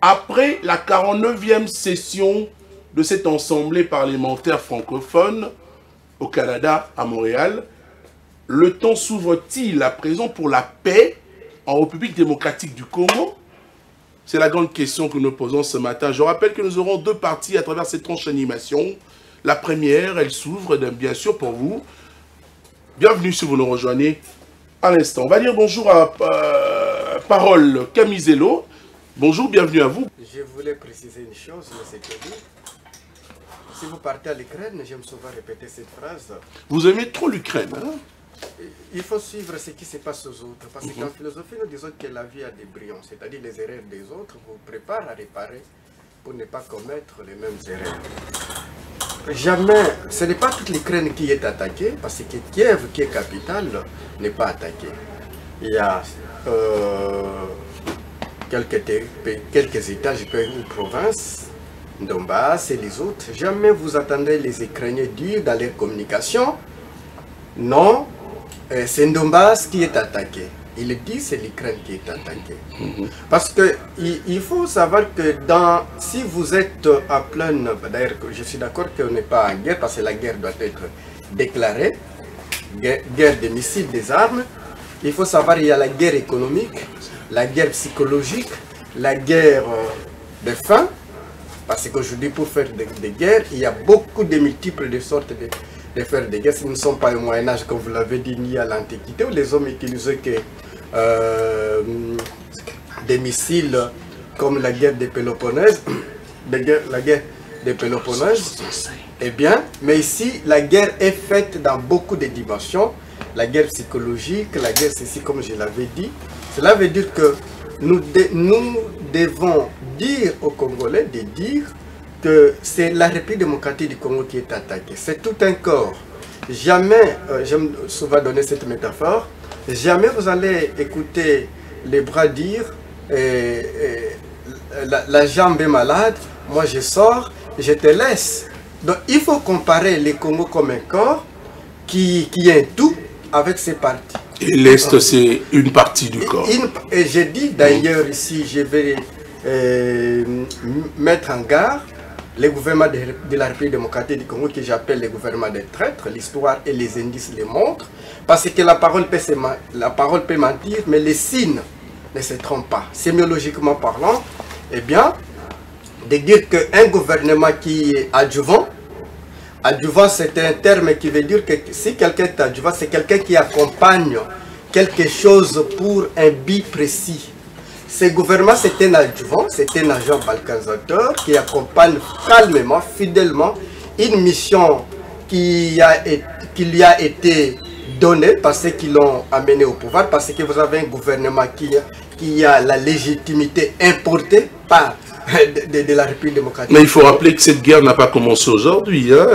Après la 49e session de cette assemblée parlementaire francophone au Canada, à Montréal, le temps s'ouvre-t-il à présent pour la paix en République démocratique du Congo? C'est la grande question que nous posons ce matin. Je rappelle que nous aurons deux parties à travers cette tranche d'animation. La première, elle s'ouvre bien sûr pour vous. Bienvenue si vous nous rejoignez à l'instant. On va dire bonjour à Parole Camisello. Bonjour, bienvenue à vous. Je voulais préciser une chose, M. Kelly. Si vous partez à l'Ukraine, j'aime souvent répéter cette phrase. Vous aimez trop l'Ukraine, hein? Il faut suivre ce qui se passe aux autres. Parce qu'en philosophie, nous disons que la vie a des brillants, c'est-à-dire les erreurs des autres vous préparent à réparer pour ne pas commettre les mêmes erreurs. Jamais, ce n'est pas toute l'Ukraine qui est attaquée, parce que Kiev, qui est capitale, n'est pas attaquée. Il y a quelques États, une province, Donbass et les autres. Jamais vous attendez les Ukrainiens dire dans les communications, non, c'est Donbass qui est attaqué. Il dit c'est l'Ukraine qui est attaquée. Parce que il faut savoir que si vous êtes en pleine, d'ailleurs je suis d'accord qu'on n'est pas en guerre, parce que la guerre doit être déclarée, guerre des missiles, des armes, il faut savoir qu'il y a la guerre économique, la guerre psychologique, la guerre de faim, parce qu'aujourd'hui pour faire des guerres, il y a beaucoup de multiples de sortes de faire des guerres. Ce ne sont pas au Moyen-Âge, comme vous l'avez dit, ni à l'Antiquité, où les hommes utilisaient que des missiles comme la guerre des Péloponnèse, la guerre des Péloponnèse. Eh bien, mais ici, la guerre est faite dans beaucoup de dimensions. La guerre psychologique, la guerre ceci, comme je l'avais dit. Cela veut dire que nous devons dire aux Congolais de dire que c'est la République démocratique du Congo qui est attaquée. C'est tout un corps. Jamais, j'aime souvent donner cette métaphore, jamais vous allez écouter les bras dire la jambe est malade, moi je sors, je te laisse. Donc il faut comparer les Congo comme un corps qui est un tout avec ses parties. Et l'Est, c'est une partie du corps. Et j'ai dit d'ailleurs ici, je vais mettre en garde les gouvernements de la République démocratique du Congo, que j'appelle les gouvernements des traîtres. L'histoire et les indices les montrent. Parce que la parole peut mentir, mais les signes ne se trompent pas. Sémiologiquement parlant, eh bien, de dire qu'un gouvernement qui est adjuvant, adjuvant, c'est un terme qui veut dire que si quelqu'un est adjuvant, c'est quelqu'un qui accompagne quelque chose pour un but précis. Ce gouvernement, c'est un adjuvant, c'est un agent balkanisateur qui accompagne calmement, fidèlement, une mission qui lui a été donnée parce qu'ils l'ont amené au pouvoir, parce que vous avez un gouvernement qui a la légitimité importée par de la République démocratique. Mais il faut rappeler que cette guerre n'a pas commencé aujourd'hui. Hein.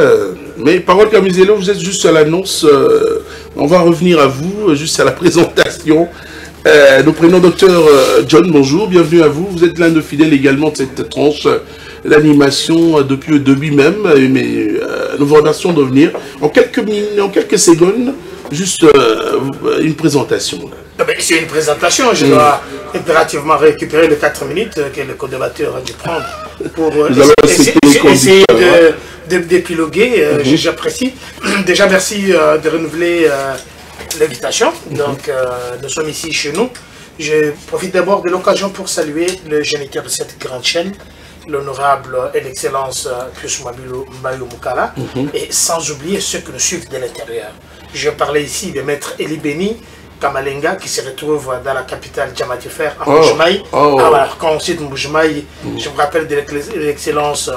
Mais Parole Camisello, vous êtes juste à l'annonce. On va revenir à vous, juste à la présentation. Nous prenons Dr John, bonjour, bienvenue à vous. Vous êtes l'un de fidèles également de cette tranche d'animation depuis le début même. Mais nous vous remercions de venir. En quelques secondes, juste une présentation. C'est une présentation, je dois impérativement récupérer les 4 minutes que le co-débatteur a dû prendre pour essayer d'épiloguer. J'apprécie. Déjà, merci de renouveler l'invitation. Donc, nous sommes ici chez nous. Je profite d'abord de l'occasion pour saluer le géniteur de cette grande chaîne, l'honorable et l'excellence Pius Mayo Mukala, et sans oublier ceux qui nous suivent de l'intérieur. Je parlais ici de maître Eli Beni Kamalenga qui se retrouve dans la capitale Djamatifer à Mbujimayi. Alors, quand on cite Mbujimayi, je me rappelle de l'excellence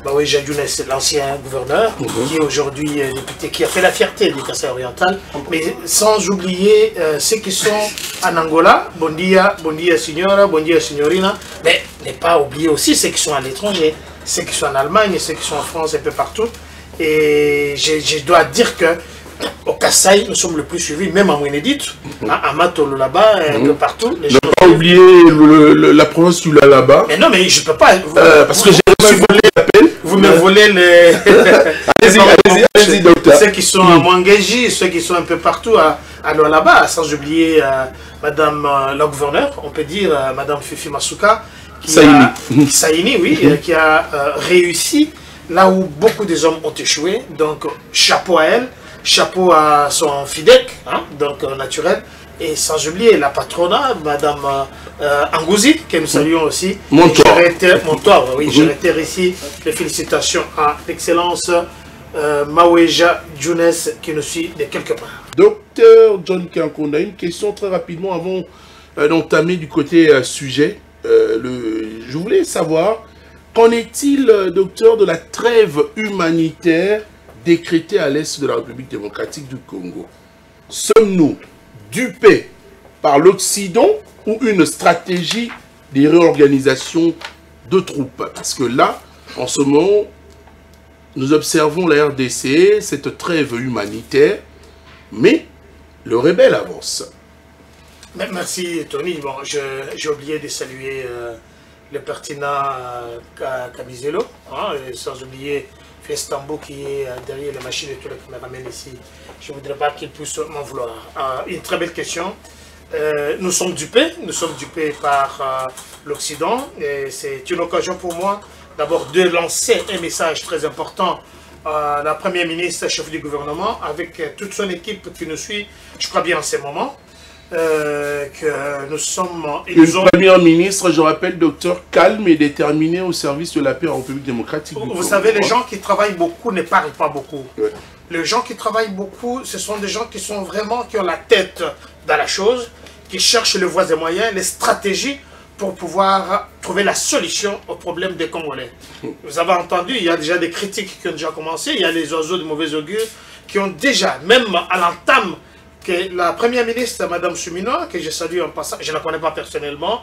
Maweja Younes, l'ancien gouverneur, qui est aujourd'hui député, qui a fait la fierté du Kasaï oriental, mais sans oublier ceux qui sont en Angola, bon dia signora, bon dia signorina, mais ne pas oublier aussi ceux qui sont à l'étranger, ceux qui sont en Allemagne, ceux qui sont en France, un peu partout. Et je dois dire que au Kasaï, nous sommes le plus suivis, même en Mouénédite, à Matolo là-bas, un peu partout. Ne pas oublier la province du là-bas. Mais non, mais je ne peux pas. Parce que j'ai vous me volez les... Allez-y, docteur. Ceux qui sont à Mwangeji, ceux qui sont un peu partout à là-bas, sans oublier Madame la gouverneure, on peut dire Madame Fifi Masuka, Saini, oui, qui a réussi là où beaucoup des hommes ont échoué. Donc, chapeau à elle, chapeau à son FIDEC, hein, donc naturel. Et sans oublier la patronat, Madame Angouzi, que nous saluons aussi. Montoire, oui, je réitère ici les félicitations à l'excellence Maweja Younes qui nous suit de quelque part. Docteur John Kankonda, une question très rapidement avant d'entamer du côté sujet. Je voulais savoir, qu'en est-il, docteur, de la trêve humanitaire décrétée à l'est de la République démocratique du Congo? Sommes-nous dupés par l'Occident ou une stratégie de réorganisation de troupes? Parce que là, en ce moment, nous observons la RDC, cette trêve humanitaire, mais le rebelle avance. Merci Tony. Bon, j'ai oublié de saluer le pertinent Camisello, hein, et sans oublier Festambo qui est derrière les machines et tout qui me ramène ici. Je ne voudrais pas qu'il puisse m'en vouloir. Une très belle question. Nous sommes dupés par l'Occident et c'est une occasion pour moi d'abord de lancer un message très important à la Première ministre, chef du gouvernement, avec toute son équipe qui nous suit, je crois bien en ces moments. Que nous sommes... Première ministre, je rappelle, docteur, calme et déterminé au service de la paix en République démocratique du Congo. Vous savez, les gens qui travaillent beaucoup ne parlent pas beaucoup. Ouais. Les gens qui travaillent beaucoup, ce sont des gens qui sont vraiment, qui ont la tête dans la chose, qui cherchent les voies et moyens, les stratégies pour pouvoir trouver la solution au problème des Congolais. Vous avez entendu, il y a déjà des critiques qui ont déjà commencé, il y a les oiseaux de mauvais augure qui ont déjà, même à l'entame, que la Première ministre, Mme Souminoa, que je salue en passant, je ne la connais pas personnellement,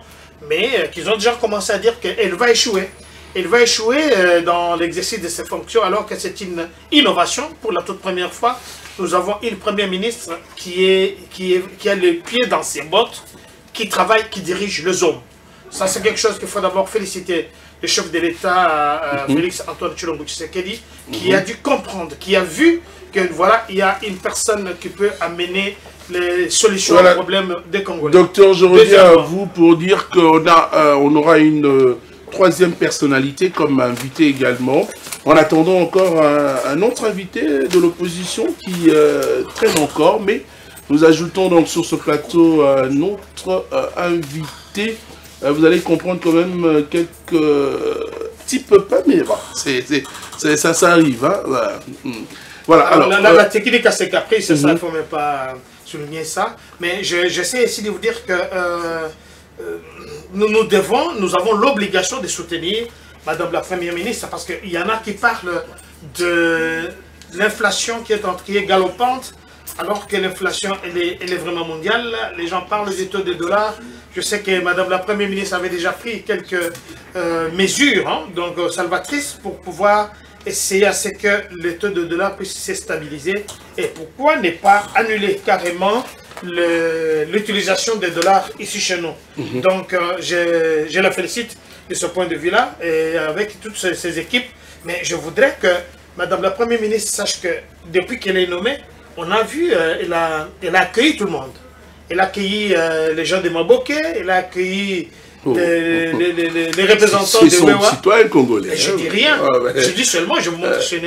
mais qu'ils ont déjà commencé à dire qu'elle va échouer. Elle va échouer dans l'exercice de ses fonctions alors que c'est une innovation. Pour la toute première fois, nous avons une Première ministre qui a le pied dans ses bottes, qui travaille, qui dirige le zone. Ça, c'est quelque chose qu'il faut d'abord féliciter le chef de l'État, Félix Antoine Tshilombo Tshisekedi, qui a dû comprendre, qui a vu que voilà, il y a une personne qui peut amener les solutions aux problèmes des Congolais. Docteur, je reviens à vous pour dire qu'on aura une troisième personnalité comme invité également. En attendant encore un autre invité de l'opposition qui traîne encore, mais nous ajoutons donc sur ce plateau notre invité. Vous allez comprendre quand même quelques petits peu pas, mais bon, ça arrive. Hein, voilà. Alors, la technique a ses caprices, ça, il ne faut même pas souligner ça. Mais j'essaie ici de vous dire que nous avons l'obligation de soutenir Madame la Première ministre, parce qu'il y en a qui parlent de l'inflation qui est galopante, alors que l'inflation, elle est vraiment mondiale. Les gens parlent des taux de dollars. Je sais que Madame la Première ministre avait déjà pris quelques mesures, hein, donc salvatrices, pour pouvoir essayer à ce que le taux de dollars puisse se stabiliser. Et pourquoi ne pas annuler carrément l'utilisation des dollars ici chez nous. Donc je la félicite de ce point de vue-là, et avec toutes ses équipes. Mais je voudrais que Madame la Première ministre sache que depuis qu'elle est nommée, on a vu, elle a accueilli tout le monde. Elle a accueilli les gens de Maboké, elle a accueilli les représentants de Wewa. Citoyens congolais. Je dis rien, je dis seulement, je montre chez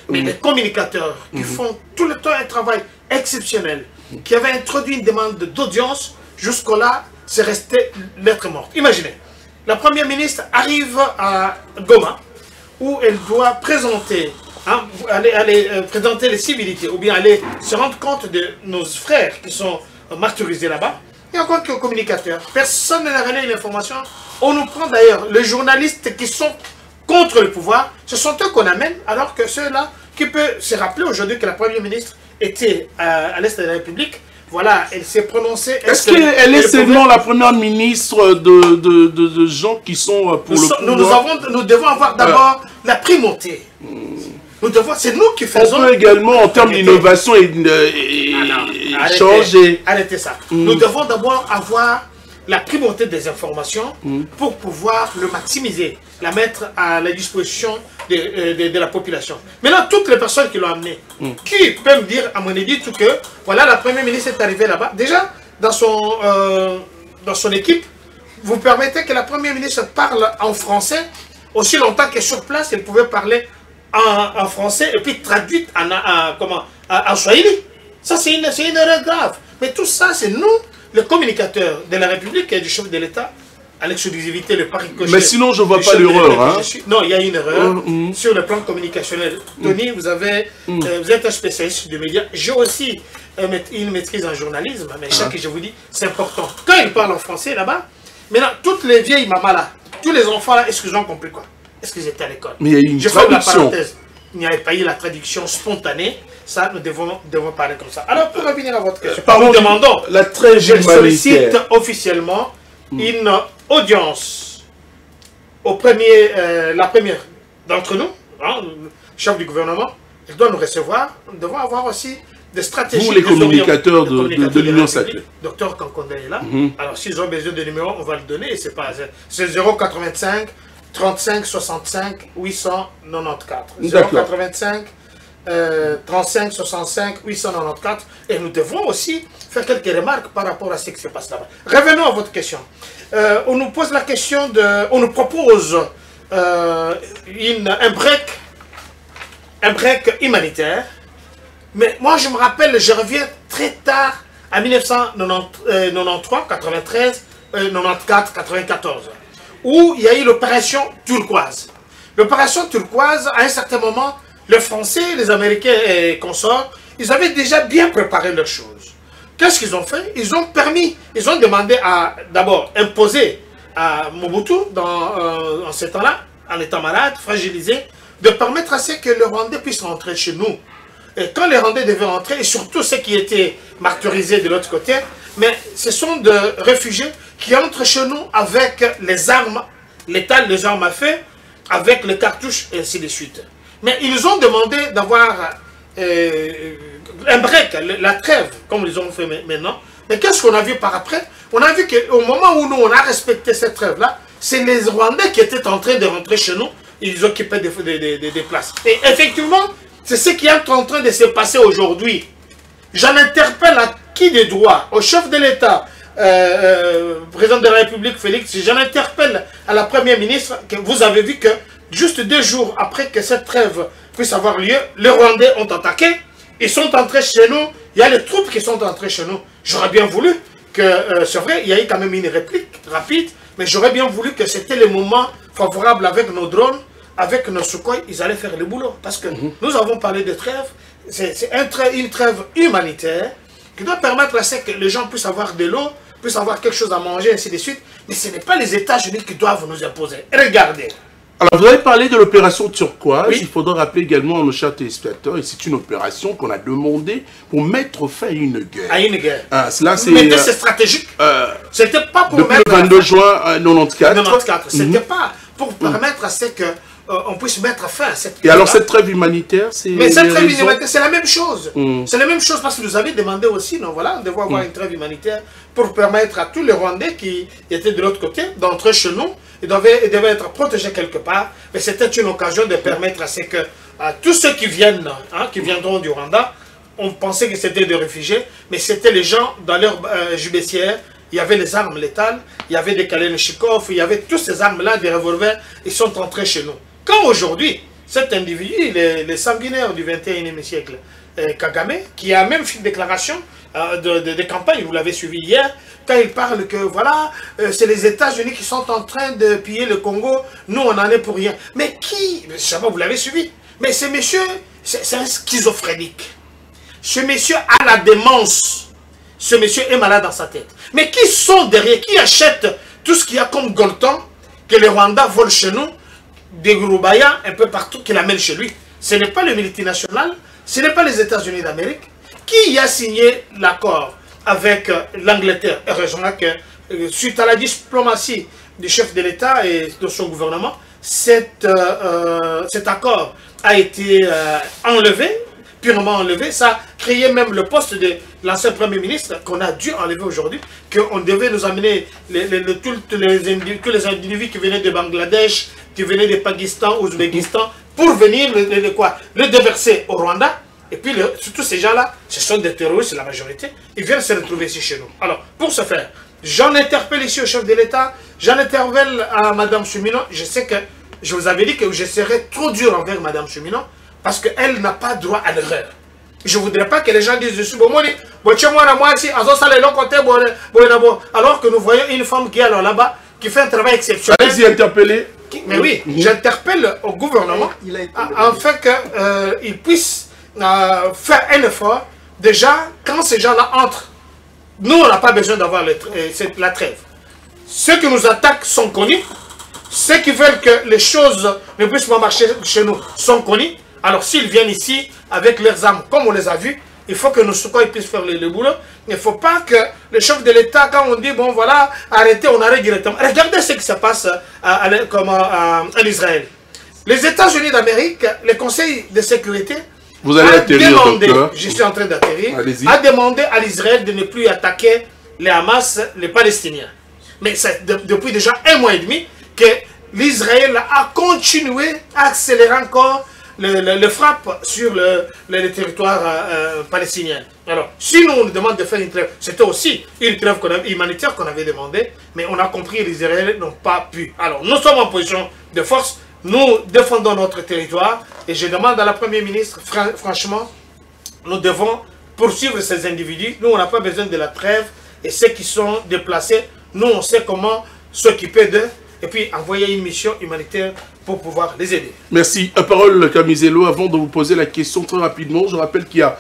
mais les communicateurs qui font tout le temps un travail exceptionnel, qui avaient introduit une demande d'audience, jusqu'au-là, c'est resté lettre morte. Imaginez, la Première ministre arrive à Goma, où elle doit présenter, hein, aller présenter les civilités, ou bien aller se rendre compte de nos frères qui sont martyrisés là-bas. Il y a encore que communicateurs. Personne n'a relayé l'information. On nous prend d'ailleurs les journalistes qui sont contre le pouvoir. Ce sont eux qu'on amène, alors que ceux-là qui peuvent se rappeler aujourd'hui que la Première ministre était à l'Est de la République. Voilà, elle s'est prononcée. Est-ce qu'elle est seulement la Première ministre de gens qui sont pour le pouvoir? Nous devons avoir d'abord la primauté. C'est nous qui faisons... On peut également, en termes d'innovation, changer. Arrêtez ça. Nous devons d'abord avoir la primauté des informations pour pouvoir le maximiser, la mettre à la disposition de la population. Maintenant, toutes les personnes qui l'ont amené, qui peuvent dire à mon édit que, voilà, la première ministre est arrivée là-bas. Déjà, dans son équipe, vous permettez que la première ministre parle en français, aussi longtemps que sur place, elle pouvait parler en français, et puis traduite en swahili. Ça, c'est une erreur grave. Mais tout ça, c'est nous, les communicateurs de la République et du chef de l'État, à l'exclusivité, le pari coché. Mais sinon, je ne vois pas l'erreur. Hein. Non, il y a une erreur sur le plan communicationnel. Tony, vous êtes un spécialiste de médias. J'ai aussi une maîtrise en journalisme, mais chaque que je vous dis, c'est important. Quand ils parlent en français là-bas, maintenant, toutes les vieilles mamas là, tous les enfants là, est-ce qu'ils ont compris quoi? Est-ce qu'ils étaient à l'école? Mais il y a eu une traduction. Je fais la parenthèse. Il n'y avait pas eu la traduction spontanée. Ça, nous devons parler comme ça. Alors, pour revenir à votre question, nous demandons, la trêve je sollicite officiellement une audience au la première d'entre nous, hein, le chef du gouvernement. Il doit nous recevoir. Nous devons avoir aussi des stratégies. Vous, les communicateurs de l'Union sacrée. Docteur Kankonde est là. Alors, s'ils ont besoin de numéro, on va le donner. C'est 085 35 65 894. 085 35 65 894. Et nous devons aussi faire quelques remarques par rapport à ce qui se passe là-bas. Revenons à votre question. On nous pose la question on nous propose un break humanitaire. Mais moi, je me rappelle, je reviens très tard, en 1993, 93, 94, 94, où il y a eu l'opération turquoise. L'opération turquoise, à un certain moment, les Français, les Américains et consorts, ils avaient déjà bien préparé leurs choses. Qu'est-ce qu'ils ont fait? Ils ont demandé à, d'abord, imposer à Mobutu, en ce temps-là, en étant malade, fragilisé, de permettre à ce que les Rwandais puissent rentrer chez nous. Et quand les Rwandais devaient rentrer, et surtout ceux qui étaient martyrisés de l'autre côté, mais ce sont des réfugiés qui entrent chez nous avec les armes létales, les armes à feu, avec les cartouches, et ainsi de suite. Mais ils ont demandé d'avoir un break, la trêve, comme ils ont fait maintenant. Mais qu'est-ce qu'on a vu par après? On a vu qu'au moment où nous, on a respecté cette trêve-là, c'est les Rwandais qui étaient en train de rentrer chez nous, ils occupaient des places. Et effectivement, c'est ce qui est en train de se passer aujourd'hui. J'en interpelle à qui de droit, au chef de l'État, président de la République Félix, j'en interpelle à la première ministre, que vous avez vu que juste 2 jours après que cette trêve puisse avoir lieu, les Rwandais ont attaqué, ils sont entrés chez nous, il y a les troupes qui sont entrées chez nous. J'aurais bien voulu que, c'est vrai, il y a eu quand même une réplique rapide, mais j'aurais bien voulu que c'était le moment favorable avec nos drones, avec nos Sukhoi, ils allaient faire le boulot. Parce que nous avons parlé de trêve, c'est une trêve humanitaire qui doit permettre à ce que les gens puissent avoir de l'eau, puissent avoir quelque chose à manger, ainsi de suite. Mais ce n'est pas les États-Unis qui doivent nous imposer. Regardez. Alors, vous avez parlé de l'opération turquoise. Oui. Il faudra rappeler également à nos chers téléspectateurs, et c'est une opération qu'on a demandée pour mettre fin à une guerre. À une guerre. Mais c'est stratégique. C'était pas pour depuis le 22 juin 94. 94. C'était pas pour permettre à ce que on puisse mettre fin à cette... Et alors cette trêve humanitaire, c'est... Mais cette trêve humanitaire, c'est la même chose. C'est la même chose parce que vous avez demandé aussi, non, voilà, on devait avoir une trêve humanitaire pour permettre à tous les Rwandais qui étaient de l'autre côté d'entrer chez nous. Ils devaient être protégés quelque part. Mais c'était une occasion de permettre à ce que tous ceux qui viennent, qui viendront du Rwanda, on pensait que c'était des réfugiés, mais c'était les gens dans leur jubessière. Il y avait les armes létales, il y avait des Kalachnikov, il y avait toutes ces armes-là, des revolvers, ils sont entrés chez nous. Quand aujourd'hui, cet individu, les sanguinaires du 21e siècle, Kagame, qui a même fait une déclaration de campagne, vous l'avez suivi hier, quand il parle que voilà, c'est les États-Unis qui sont en train de piller le Congo, nous on n'en est pour rien. Mais qui, je sais pas, vous l'avez suivi, mais ce monsieur, c'est un schizophrénique. Ce monsieur a la démence. Ce monsieur est malade dans sa tête. Mais qui sont derrière, qui achètent tout ce qu'il y a comme Golton, que les Rwandais volent chez nous, des Gurubaya, un peu partout, qu'il amène chez lui? Ce n'est pas le multinational, ce n'est pas les États-Unis d'Amérique. Qui a signé l'accord avec l'Angleterre? Heureusement que, suite à la diplomatie du chef de l'État et de son gouvernement, cet accord a été enlevé purement enlevés. Ça a créé même le poste de l'ancien Premier ministre qu'on a dû enlever aujourd'hui, qu'on devait nous amener tous les individus qui venaient de Bangladesh, qui venaient de Pakistan, Ouzbékistan, pour venir le déverser au Rwanda. Et puis, tous ces gens-là, ce sont des terroristes, la majorité. Ils viennent se retrouver ici chez nous. Alors, pour ce faire, j'en interpelle ici au chef de l'État, j'en interpelle à Mme Chemillot. Je sais que je vous avais dit que je serais trop dur envers Mme Chemillot, parce qu'elle n'a pas droit à l'erreur. Je ne voudrais pas que les gens disent dessus, alors que nous voyons une femme qui est alors là-bas, qui fait un travail exceptionnel. Allez-y interpeller. Mais oui, j'interpelle au gouvernement, afin qu'il puisse faire un effort. Déjà, quand ces gens-là entrent, nous, on n'a pas besoin d'avoir la trêve. Ceux qui nous attaquent sont connus. Ceux qui veulent que les choses ne puissent pas marcher chez nous sont connus. Alors, s'ils viennent ici avec leurs armes, comme on les a vus, il faut que nos secours puissent faire le boulot. Il ne faut pas que le chef de l'État, quand on dit, bon voilà, arrêtez, on arrête directement. Regardez ce qui se passe en Israël. Les États-Unis d'Amérique, le Conseil de sécurité, vous allez atterrir, docteur. Je suis en train d'atterrir, a demandé à l'Israël de ne plus attaquer les Hamas, les Palestiniens. Mais c'est depuis déjà 1 mois et demi que l'Israël a continué à accélérer encore le frappe sur le territoire palestinien. Alors, si nous, on nous demande de faire une trêve, c'était aussi une trêve humanitaire qu'on avait demandé, mais on a compris que les Israéliens n'ont pas pu. Alors, nous sommes en position de force, nous défendons notre territoire, et je demande à la Première ministre, franchement, nous devons poursuivre ces individus. Nous, on n'a pas besoin de la trêve, et ceux qui sont déplacés, nous, on sait comment s'occuper d'eux, et puis envoyer une mission humanitaire pour pouvoir les aider. Merci. À parole, Camisello. Avant de vous poser la question très rapidement, je rappelle qu'il y a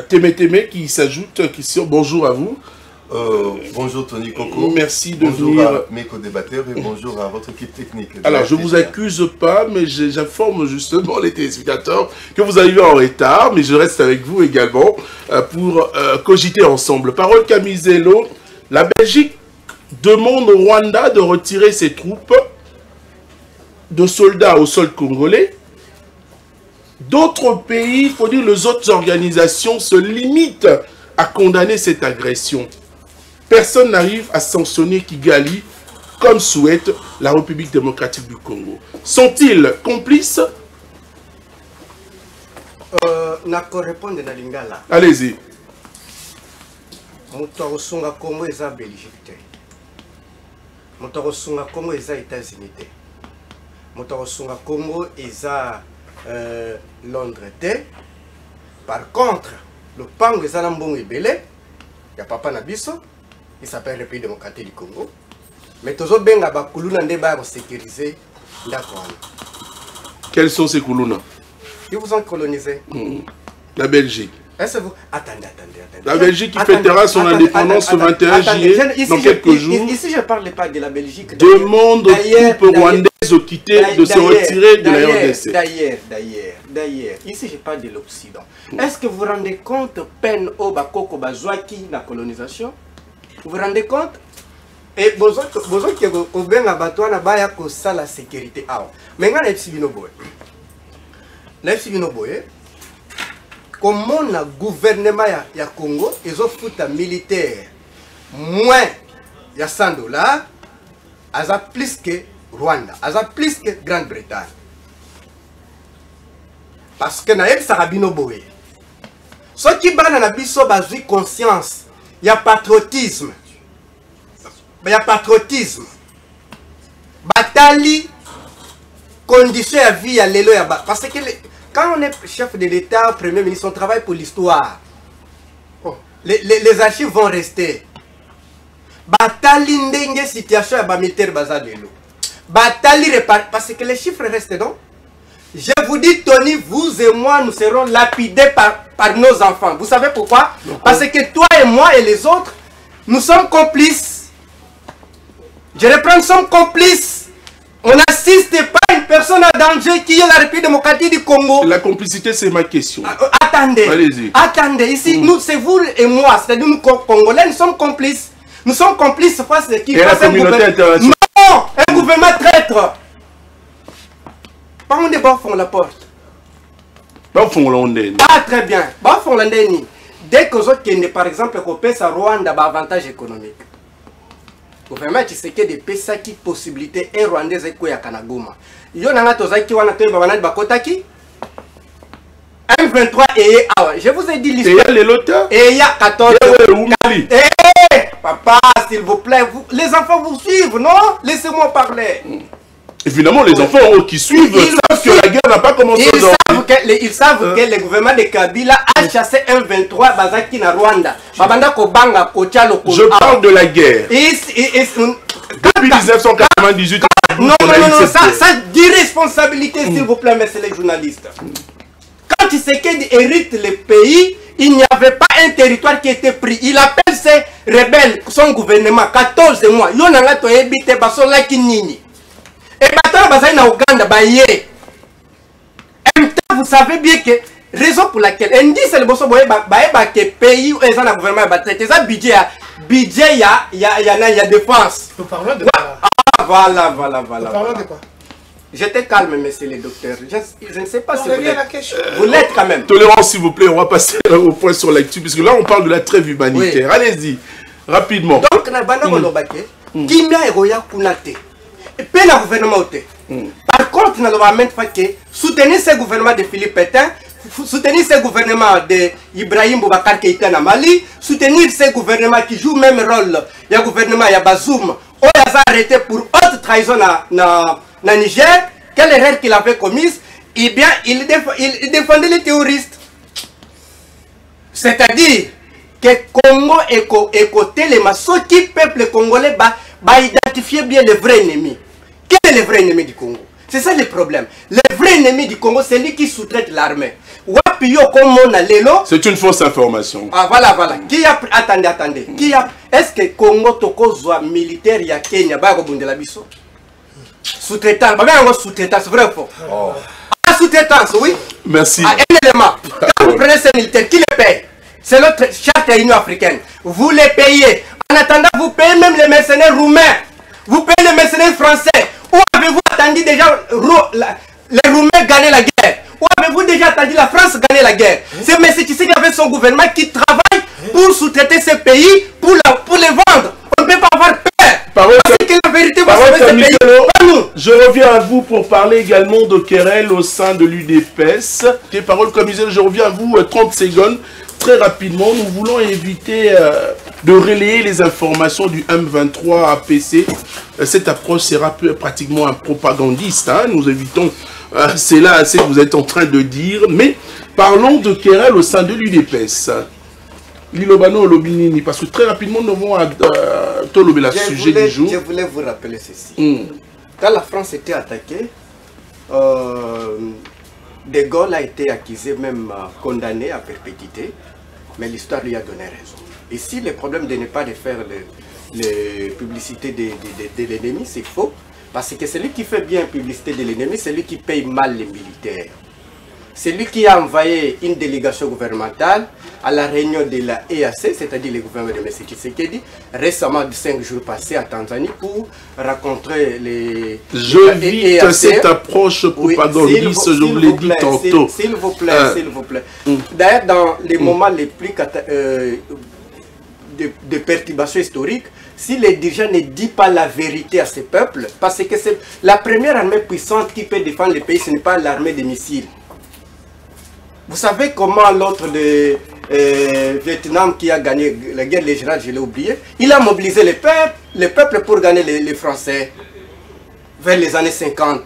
Témé qui s'ajoute. Bonjour à vous. Bonjour Tony Coco. Merci de bonjour venir. À mes co-débatteurs et bonjour à votre équipe technique. Alors, je ne vous accuse pas, mais j'informe justement les téléspectateurs que vous arrivez en retard, mais je reste avec vous également pour cogiter ensemble. Parole Camisello. La Belgique demande au Rwanda de retirer ses troupes de soldats au sol congolais. D'autres pays, il faut dire les autres organisations, se limitent à condamner cette agression. Personne n'arrive à sanctionner Kigali comme souhaite la République démocratique du Congo. Sont-ils complices? Allez-y. Congo eza Belgique te. Moto sunga Congo eza États-Unis te. Moto sunga Congo eza Londres te. Par contre, le pango eza na mbongo ebele ya papa na biso, il s'appelle République démocratique du Congo. Mais tozo benga ba kuluna nde ba sécuriser ndako wana. Quels sont ces kuluna? Ils vous ont colonisé. La Belgique. Est-ce que vous... Attendez. La Belgique qui fêtera son indépendance le 21 juillet, dans quelques jours. Ici, je ne parle pas de la Belgique. Demande aux troupes rwandaises de se retirer de la RDC. D'ailleurs, ici, je parle de l'Occident. Est-ce que vous vous rendez compte, peine au Bakoko Bazouaki, la colonisation? Vous vous rendez compte? Et besoin que vous venez à Batouana, baya ko ça la sécurité. Mais quand les comment le gouvernement ya Congo, ils ont foutu un militaire moins de 100 $, a plus que Rwanda, a plus que Grande-Bretagne. Parce que naïb sarabino boé. Ce qui bana na biso bazui conscience, il y a patriotisme. Il y a patriotisme. Batali condition à vie à l'élo ya parce que quand on est chef de l'État, Premier ministre, on travaille pour l'histoire. Les archives vont rester. Batali ndenge situation ya militaire bazalelo. Batali parce que les chiffres restent, non? Je vous dis, Tony, vous et moi, nous serons lapidés par nos enfants. Vous savez pourquoi? Parce que toi et moi et les autres, nous sommes complices. Je reprends, nous sommes complices. On n'assiste pas à une personne en danger qui est la République démocratique du Congo. La complicité, c'est ma question. Attendez. Allez-y. Attendez, ici, nous, c'est vous et moi, c'est-à-dire nous, Congolais, nous sommes complices. Nous sommes complices face à qui? Et la communauté internationale. Non, un gouvernement traître. Par où des bords font la porte? Pas Finlandais. Ah, très bien. Pas Finlandais. Dès que vous avez, par exemple, à Rwanda, avantage économique. Le gouvernement Tshisekedi des pesa qui possibilité et rwandaise et ya Kanagoma. Yo nanga tozaki wana to babana bakotaki. M23 et je vous ai dit l'histoire. Et les lotas. Et il y a 14. Papa, s'il vous plaît, les enfants vous suivent, non? Laissez-moi parler. Évidemment, les enfants qui suivent savent que la guerre n'a pas commencé aujourd'hui. Ils savent que le gouvernement de Kabila a chassé M23 Bazaki na Rwanda. Je parle de la guerre. Depuis 1998, non, ça d'irresponsabilité, s'il vous plaît, messieurs les journalistes. Quand Tshisekedi hérite le pays, il n'y avait pas un territoire qui était pris. Il appelle ses rebelles, son gouvernement, 14 mois. Yonanga to ebite basola kinini. Et maintenant, Bazaï na Ouganda, Baye. En même temps, vous savez bien que, raison pour laquelle, on dit c'est le bosso boye, que pays où ils ont un gouvernement, c'est un budget, il y a défense. Nous parlons de quoi? Ah, voilà. Nous parlons de quoi? J'étais calme, monsieur le docteur. Je ne sais pas si vous vous l'êtes quand même. Tolérance, s'il vous plaît, on va passer au point sur l'actu, puisque là, on parle de la trêve humanitaire. Oui. Allez-y, rapidement. Donc, Kimia et Roya Kunate. Et puis, le gouvernement. Par contre, nous avons même fait soutenir ce gouvernement de Philippe Pétain, soutenir ce gouvernement d'Ibrahim Boubacar Keïta na Mali, soutenir ce gouvernement qui joue le même rôle. Il y a un gouvernement, il y a Bazoum, on les a arrêtés pour haute trahison na Niger. Quelle erreur qu'il avait commise? Eh bien, il défendait les terroristes. C'est-à-dire que Congo et côté les maçons qui peuple congolais va identifier bien le vrai ennemi. Quel est le vrai ennemi du Congo? C'est ça le problème. Le vrai ennemi du Congo, c'est lui qui sous-traite l'armée. C'est une fausse information. Ah, voilà. Qui a... Attendez. Est-ce que Congo Tokozwa militaire ya Kenya ba kobundela biso? Sous-traitant. Sous-traitant, c'est vrai ou faux? Ah, sous-traitance, oui. Merci. Un élément. Quand vous prenez ces militaires, qui les paye? C'est notre charte de l'Union africaine. Vous les payez. En attendant, vous payez même les mercenaires roumains. Vous payez les mercenaires français. Où avez-vous attendu déjà les Roumains gagner la guerre? Où avez-vous déjà attendu la France gagner la guerre? C'est M. Tshisekedi avec son gouvernement qui travaille pour sous-traiter ces pays, pour les vendre. On ne peut pas avoir peur. Parce que la vérité va sauver ces pays. Pas nous. Je reviens à vous pour parler également de querelle au sein de l'UDPS. Des paroles comme disait, je reviens à vous 30 secondes. Très rapidement, nous voulons éviter de relayer les informations du M23 APC. Cette approche sera pratiquement un propagandiste. Hein. Nous évitons, c'est là ce que vous êtes en train de dire. Mais parlons de querelle au sein de l'UDPS. Lilobano Lobinini, parce que très rapidement, nous avons le sujet du jour. Je voulais vous rappeler ceci. Quand la France était attaquée, De Gaulle a été accusé, même condamné à perpétuité, mais l'histoire lui a donné raison. Ici, le problème de ne pas faire les publicités de l'ennemi, c'est faux, parce que celui qui fait bien publicité de l'ennemi, c'est lui qui paye mal les militaires. C'est lui qui a envoyé une délégation gouvernementale à la réunion de la EAC, c'est-à-dire le gouvernement de M. Tshisekedi, récemment, 5 jours passés à Tanzanie, pour rencontrer les... J'évite cette approche propagandiste, je vous l'ai dit tantôt. S'il vous plaît, s'il vous plaît. D'ailleurs, dans les moments les plus de perturbation historique, si les dirigeants ne disent pas la vérité à ces peuples, parce que c'est la première armée puissante qui peut défendre le pays, ce n'est pas l'armée des missiles. Vous savez comment l'autre de Vietnam qui a gagné la guerre régionale, je l'ai oublié, il a mobilisé les peuples pour gagner les Français vers les années 50.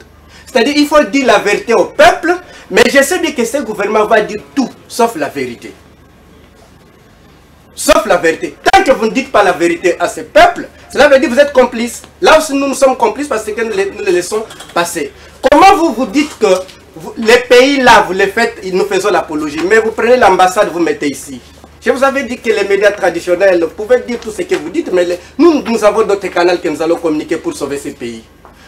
C'est-à-dire il faut dire la vérité au peuple, mais je sais bien que ce gouvernement va dire tout, sauf la vérité. Sauf la vérité. Tant que vous ne dites pas la vérité à ce peuple, cela veut dire que vous êtes complices. Là aussi nous sommes complices parce que nous les laissons passer. Comment vous dites que les pays là, vous les faites, nous faisons l'apologie, mais vous prenez l'ambassade, vous mettez ici. Je vous avais dit que les médias traditionnels pouvaient dire tout ce que vous dites, mais nous avons d'autres canaux que nous allons communiquer pour sauver ces pays.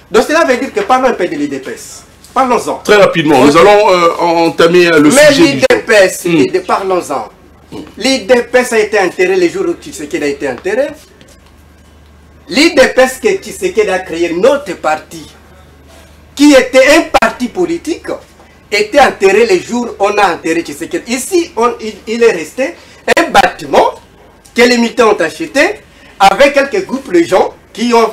Donc cela veut dire que parlons un peu de l'IDPS. Parlons-en. Très rapidement, nous allons entamer le sujet du jour. Mais parlons-en. L'IDPS a été enterré les jours où Tshisekedi a été enterré. L'IDPS que Tshisekedi a créé notre parti, qui était un parti politique, était enterré les jours où on a enterré Tshisekedi. Ici, il est resté un bâtiment que les militaires ont acheté avec quelques groupes de gens qui ont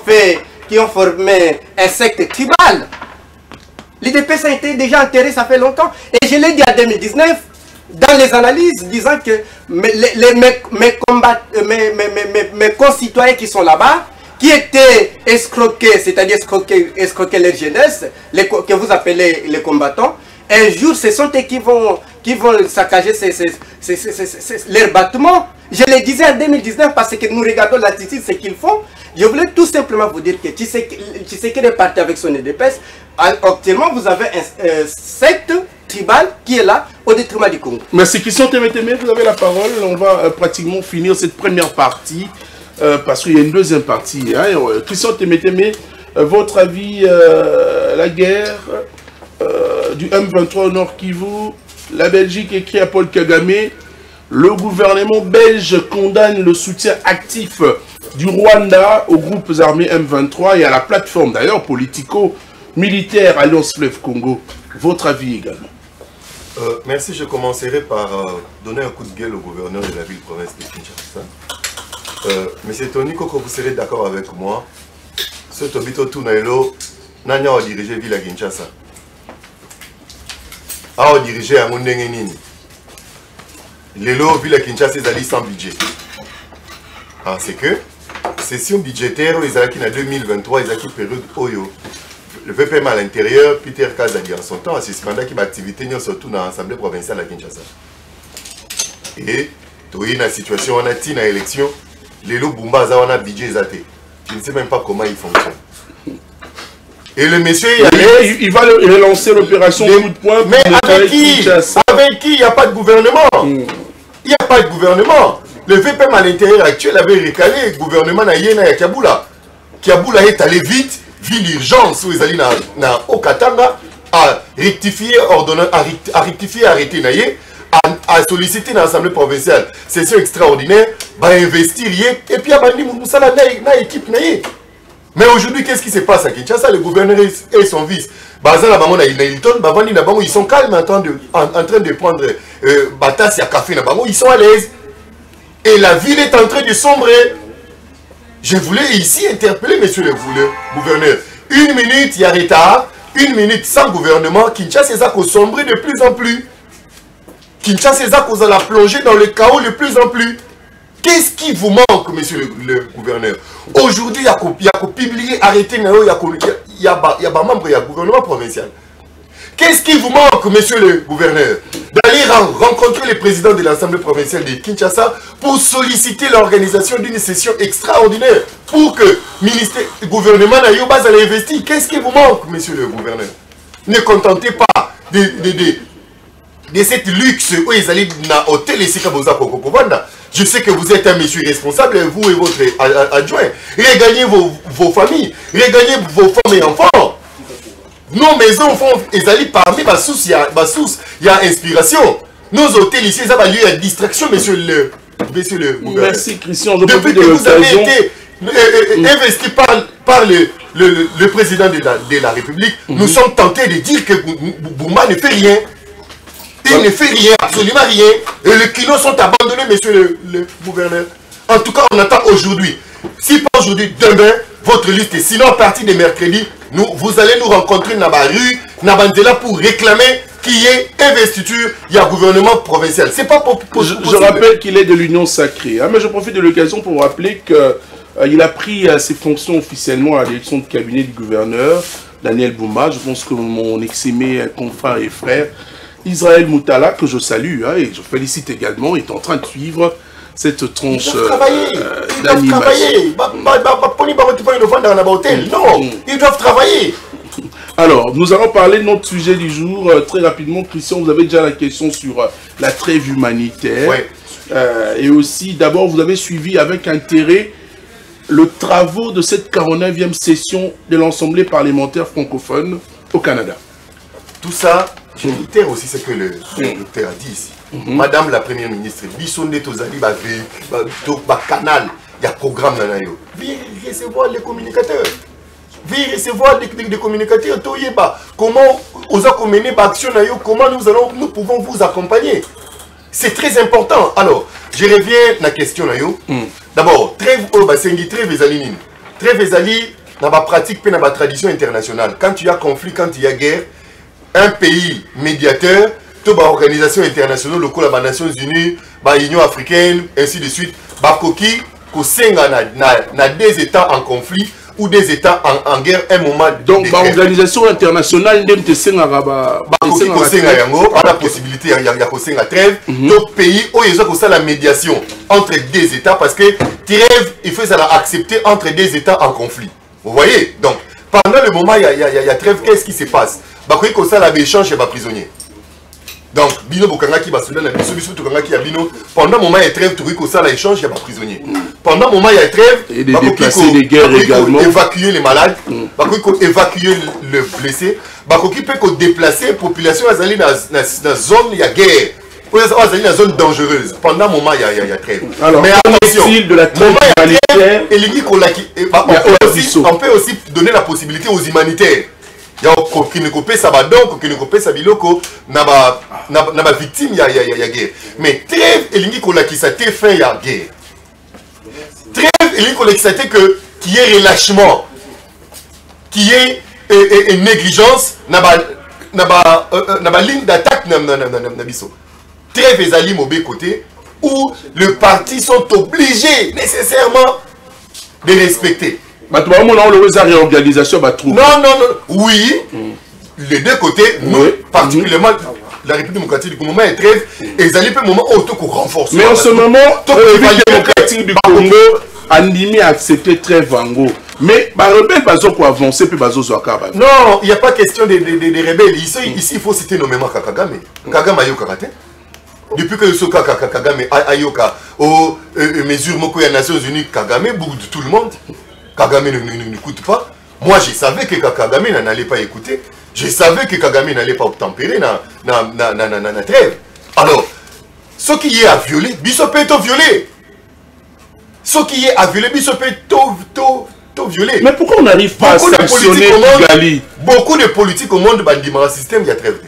formé un secte tribal. L'IDPS a été déjà enterré, ça fait longtemps. Et je l'ai dit en 2019, dans les analyses, disant que mes concitoyens qui sont là-bas, qui étaient escroqués, c'est-à-dire escroquer leur jeunesse, que vous appelez les combattants, un jour, ce sont eux qui vont saccager leurs bâtiments. Je le disais en 2019 parce que nous regardons l'attitude, ce qu'ils font. Je voulais tout simplement vous dire que Tshisekedi est parti avec son EDPS. Actuellement, vous avez un secte tribal qui est là au détriment du Congo. Merci Christian Temeteme, vous avez la parole. On va pratiquement finir cette première partie parce qu'il y a une deuxième partie. Hein. Christian Temeteme, votre avis, la guerre du M23 au Nord Kivu, la Belgique écrit à Paul Kagame, le gouvernement belge condamne le soutien actif du Rwanda aux groupes armés M23 et à la plateforme d'ailleurs politico-militaire Alliance Fleuve Congo. Votre avis également? Merci, je commencerai par donner un coup de gueule au gouverneur de la ville-province de Kinshasa. Monsieur Tony Koko, vous serez d'accord avec moi, ce Tobito Tunailo n'a pas dirigé la ville à Kinshasa. A dirigé à Mondengenini. Lelo ville à Kinshasa est sans budget. C'est que session budgétaire, ils ont en 2023, ils ont une période Oyo. Le VPM à l'intérieur, Peter Kazadi en son temps a suspendu qui activité surtout dans l'Assemblée provinciale à Kinshasa. Et il y a une situation, on a une élection, les lots Bumba on a budget zaté. Je ne sais même pas comment il fonctionne. Et le monsieur il va relancer l'opération coup de poing. Mais avec qui? Avec qui? Il n'y a pas de gouvernement. Il n'y a pas de gouvernement. Le VPM à l'intérieur actuel avait recalé le gouvernement na Yéna et Kiaboula. Kiaboula est allé vite, vu l'urgence où ils allaient dans Okatanga, à rectifier, arrêter Naye, à solliciter dans l'Assemblée provinciale. Session extraordinaire, à investir, et puis à Bandi Moussala na équipe Naye. Mais aujourd'hui, qu'est-ce qui se passe à Kinshasa? Le gouverneur et son vice, ils sont calmes en train de prendre Batassi à café, ils sont à l'aise. Et la ville est en train de sombrer. Je voulais ici interpeller monsieur le gouverneur. Une minute, il y a retard. Une minute sans gouvernement. Kinshasa est sombrer de plus en plus. Kinshasa est la plonger dans le chaos de plus en plus. Qu'est-ce qui vous manque, monsieur le gouverneur? Aujourd'hui, il y a publié, arrêté, il y a membre du gouvernement provincial. Qu'est-ce qui vous manque, monsieur le gouverneur? D'aller rencontrer le président de l'Assemblée provinciale de Kinshasa pour solliciter l'organisation d'une session extraordinaire pour que le gouvernement n'aille pas à l'investir. Qu'est-ce qui vous manque, monsieur le gouverneur? Ne contentez pas de cette luxe où ils allaient dans l'hôtel ici à Boza-Kokovanda. Je sais que vous êtes un monsieur responsable, vous et votre adjoint. Regagnez vos familles, regagnez vos femmes et enfants. Nos maisons font, ils allaient parmi ma source, il y a inspiration. Nos hôtels ici, ça va lieu à distraction, monsieur le gouverneur. Merci Christian. Depuis que vous avez été investi par le président de la République, nous sommes tentés de dire que Bouma ne fait rien. Il ne fait rien, absolument rien. Et les kilos sont abandonnés, monsieur le gouverneur. En tout cas, on attend aujourd'hui. Si pas aujourd'hui, demain, votre liste est sinon à partir de mercredi, vous allez nous rencontrer dans la rue, dans Bandela pour réclamer qu'il y ait investiture, il y a un gouvernement provincial. C'est pas possible. Je rappelle qu'il est de l'Union sacrée. Hein, mais je profite de l'occasion pour vous rappeler qu'il a pris ses fonctions officiellement à la direction de cabinet du gouverneur, Daniel Bouma. Je pense que mon ex-aimé confrère et frère, Israël Moutala, que je salue, hein, et je félicite également, est en train de suivre cette tranche d'animation. Non, ils doivent travailler. Alors, nous allons parler de notre sujet du jour. Très rapidement, Christian, vous avez déjà la question sur la trêve humanitaire. Ouais. Et aussi, d'abord, vous avez suivi avec intérêt le travaux de cette 49e session de l'Assemblée parlementaire francophone au Canada. Tout ça, je réitère aussi ce que le docteur a dit ici. Madame la Première ministre, Bissonde Tozali, canal, il y a programme dans la Viens recevoir les communicateurs. Viens recevoir des communicateurs. Comment aux mener action, comment nous pouvons vous accompagner. C'est très important. Alors, je reviens à la question. D'abord, trêve ezali. Trêve ezali, dans la pratique et dans la tradition internationale. Quand il y a conflit, quand il y a guerre, un pays médiateur, toute l'organisation internationale, les Nations Unies, l'Union africaine, ainsi de suite, Bakoki, des États en conflit ou des États en guerre un moment. Donc l'organisation internationale n'a la possibilité de trêve. D'autres pays où ils ont la médiation entre des États parce que trêve, il faut accepter entre des États en conflit. Vous voyez? Donc pendant le moment il y a trêve, qu'est-ce qui se passe? Bakoki comme ça l'échange est prisonnier. Donc, bino bokangaki basula na biso biso tokangaki ya bino pendant le moment il y a trêve tout ko ça l'échange il y a pas prisonnier. Pendant le moment il y a trêve et de déplacer les guerres également, évacuer les malades, évacuer le blessé, bakoki peut ko déplacer la population azali na zone il y a guerre. Pour les azali na zone dangereuse. Pendant le moment il y a trêve. Alors, mais attention, de la trêve humanitaire, on peut aussi donner la possibilité aux humanitaires. Il y a qui ne coupe ça donc qui ne coupe ça biloko na ba victime il y a guerre. Mais trêve elingi kola qui ça te fait il y a guerre. Trêve elingi kola qui ça te que qui est relâchement, qui est négligence na ba ligne d'attaque na biso. Trêve ezali mobé côté où les partis sont obligés nécessairement de respecter. Non, oui, les deux côtés, nous, particulièrement la République démocratique du Congo est trêve, et ils allaient pour le moment renforcer. Mais en ce moment, la République démocratique du Congo animé à accepter trêve Vango. Mais les rebelles vont avancer puis bazo Zouakaba. Non, il n'y a pas question de rebelles. Ici, il faut citer nommément Kagame. Kagame ayo karate. Depuis que Soka Kagame ayoka aux mesures moko des Nations Unies, Kagame bouge de tout le monde. Kagame n'écoute pas. Moi, je savais que Kagame n'allait pas écouter. Je savais que Kagame n'allait pas obtempérer na trêve. Alors, ce qui est à violer, biso peut être violé. Ce qui est à violer, biso peut être violé. Mais pourquoi on n'arrive pas à sanctionner Kigali? Beaucoup de politiques au monde, dans le système, il y a trêve.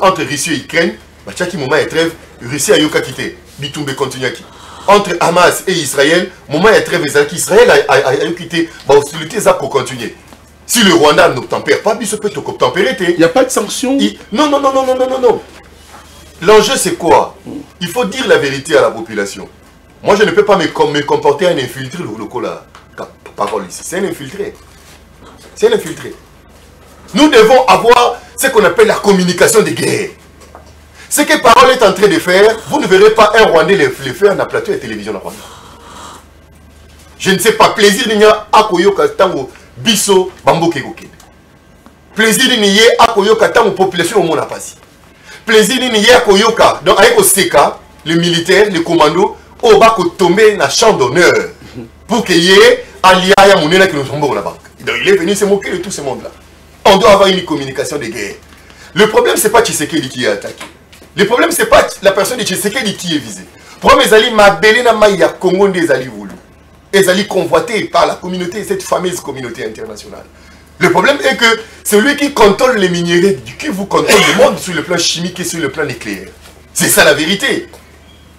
Entre Russie et Ukraine, chaque moment il y a trêve, Russie a yoka quitté, Bitumbe continue à quitter. Entre Hamas et Israël, moment il y a trêve, Israël a quitté, l'hostilité ça pour continuer. Si le Rwanda n'obtempère pas, il peut obtempérer. Il n'y a pas de sanctions. Non. L'enjeu c'est quoi? Il faut dire la vérité à la population. Moi je ne peux pas me comporter un infiltré, la parole ici. C'est un infiltré. C'est un infiltré. Nous devons avoir ce qu'on appelle la communication de guerre. Ce que Parole est en train de faire, vous ne verrez pas un Rwandais le faire dans la plateau de télévision. Je ne sais pas, plaisir de nya akoyoka tango biso bamboke goke. Plaisir de nya akoyoka tango population au monde a passé. Plaisir de nya akoyoka donc avec Oseka, les militaires, les commandos, au bas tomber dans champ d'honneur pour qu'il y ait alia ya monena qui nous tombe la banque. Donc il est venu se moquer de tout ce monde là. On doit avoir une communication de guerre. Le problème, ce n'est pas Tshisekedi qui est attaqué. Le problème, ce n'est pas la personne de Tshisekedi qui est visée. Le problème, c'est que Mabele Namaya Congo des alliés voulus. Les alliés convoités par la communauté, cette fameuse communauté internationale. Le problème est que c'est lui qui contrôle les minéraux, qui vous contrôle le monde sur le plan chimique et sur le plan nucléaire. C'est ça la vérité.